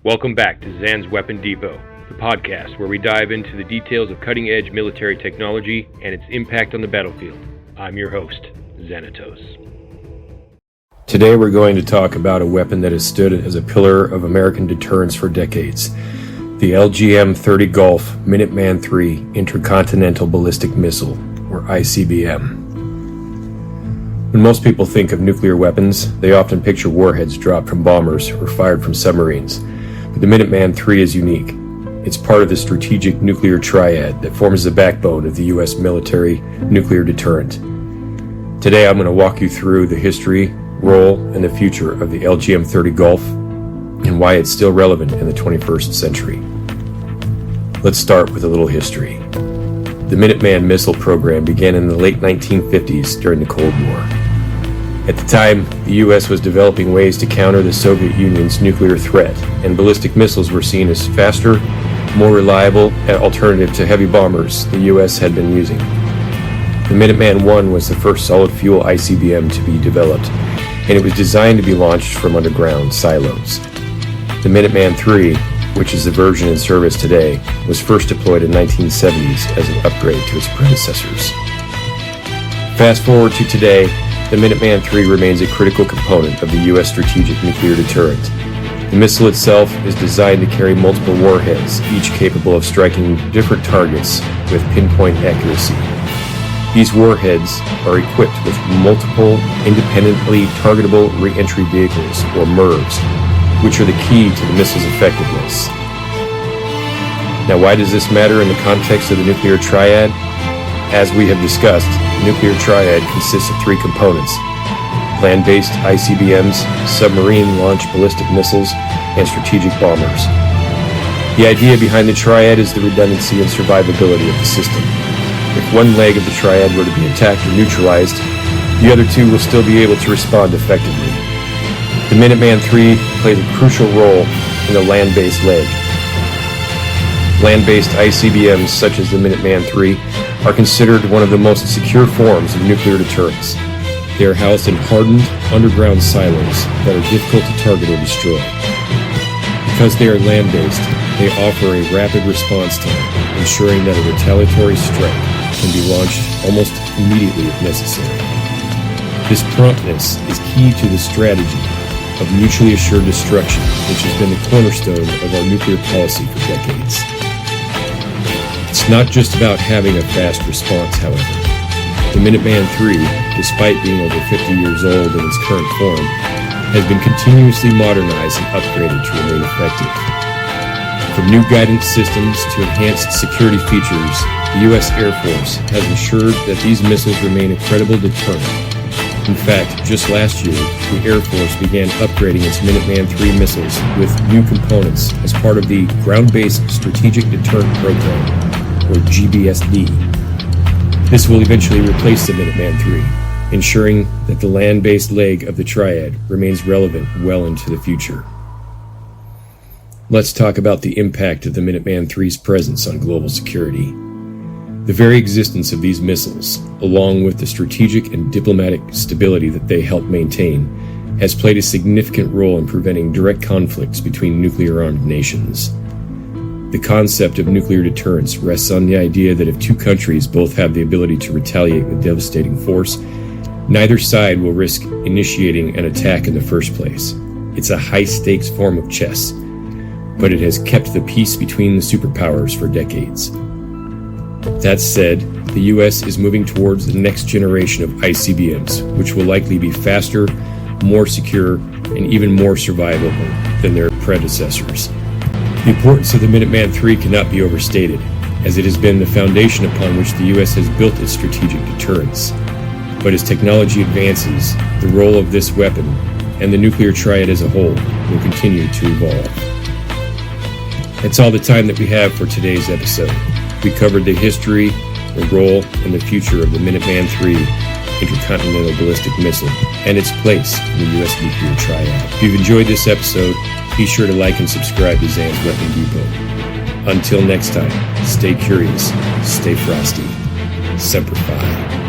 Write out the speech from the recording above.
Welcome back to Zan's Weapon Depot, the podcast where we dive into the details of cutting-edge military technology and its impact on the battlefield. I'm your host, Xanatos. Today we're going to talk about a weapon that has stood as a pillar of American deterrence for decades, the LGM-30 Gulf Minuteman III Intercontinental Ballistic Missile, or ICBM. When most people think of nuclear weapons, they often picture warheads dropped from bombers or fired from submarines. But the Minuteman III is unique. It's part of the strategic nuclear triad that forms the backbone of the U.S. military nuclear deterrent. Today I'm going to walk you through the history, role, and the future of the LGM-30 Gulf and why it's still relevant in the 21st century. Let's start with a little history. The Minuteman missile program began in the late 1950s during the Cold War. At the time, the U.S. was developing ways to counter the Soviet Union's nuclear threat, and ballistic missiles were seen as faster, more reliable alternative to heavy bombers the U.S. had been using. The Minuteman I was the first solid-fuel ICBM to be developed, and it was designed to be launched from underground silos. The Minuteman III, which is the version in service today, was first deployed in the 1970s as an upgrade to its predecessors. Fast forward to today, the Minuteman III remains a critical component of the U.S. strategic nuclear deterrent. The missile itself is designed to carry multiple warheads, each capable of striking different targets with pinpoint accuracy. These warheads are equipped with multiple independently targetable re-entry vehicles, or MIRVs, which are the key to the missile's effectiveness. Now, why does this matter in the context of the nuclear triad? As we have discussed, the nuclear triad consists of three components: land-based ICBMs, submarine-launched ballistic missiles, and strategic bombers. The idea behind the triad is the redundancy and survivability of the system. If one leg of the triad were to be attacked or neutralized, the other two will still be able to respond effectively. The Minuteman III plays a crucial role in the land-based leg. Land-based ICBMs, such as the Minuteman III, are considered one of the most secure forms of nuclear deterrence. They are housed in hardened, underground silos that are difficult to target or destroy. Because they are land-based, they offer a rapid response time, ensuring that a retaliatory strike can be launched almost immediately if necessary. This promptness is key to the strategy of mutually assured destruction, which has been the cornerstone of our nuclear policy for decades. It's not just about having a fast response, however. The Minuteman III, despite being over 50 years old in its current form, has been continuously modernized and upgraded to remain effective. From new guidance systems to enhanced security features, the U.S. Air Force has ensured that these missiles remain a credible deterrent. In fact, just last year, the Air Force began upgrading its Minuteman III missiles with new components as part of the Ground-Based Strategic Deterrent Program, or GBSD. This will eventually replace the Minuteman III, ensuring that the land-based leg of the triad remains relevant well into the future. Let's talk about the impact of the Minuteman III's presence on global security. The very existence of these missiles, along with the strategic and diplomatic stability that they help maintain, has played a significant role in preventing direct conflicts between nuclear-armed nations. The concept of nuclear deterrence rests on the idea that if two countries both have the ability to retaliate with devastating force, neither side will risk initiating an attack in the first place. It's a high-stakes form of chess, but it has kept the peace between the superpowers for decades. That said, the U.S. is moving towards the next generation of ICBMs, which will likely be faster, more secure, and even more survivable than their predecessors. The importance of the Minuteman III cannot be overstated, as it has been the foundation upon which the U.S. has built its strategic deterrence. But as technology advances, the role of this weapon, and the nuclear triad as a whole, will continue to evolve. That's all the time that we have for today's episode. We covered the history, the role, and the future of the Minuteman III Intercontinental Ballistic Missile and its place in the U.S. nuclear triad. If you've enjoyed this episode, be sure to like and subscribe to Zan's Weapon Depot. Until next time, stay curious, stay frosty. Semper Fi.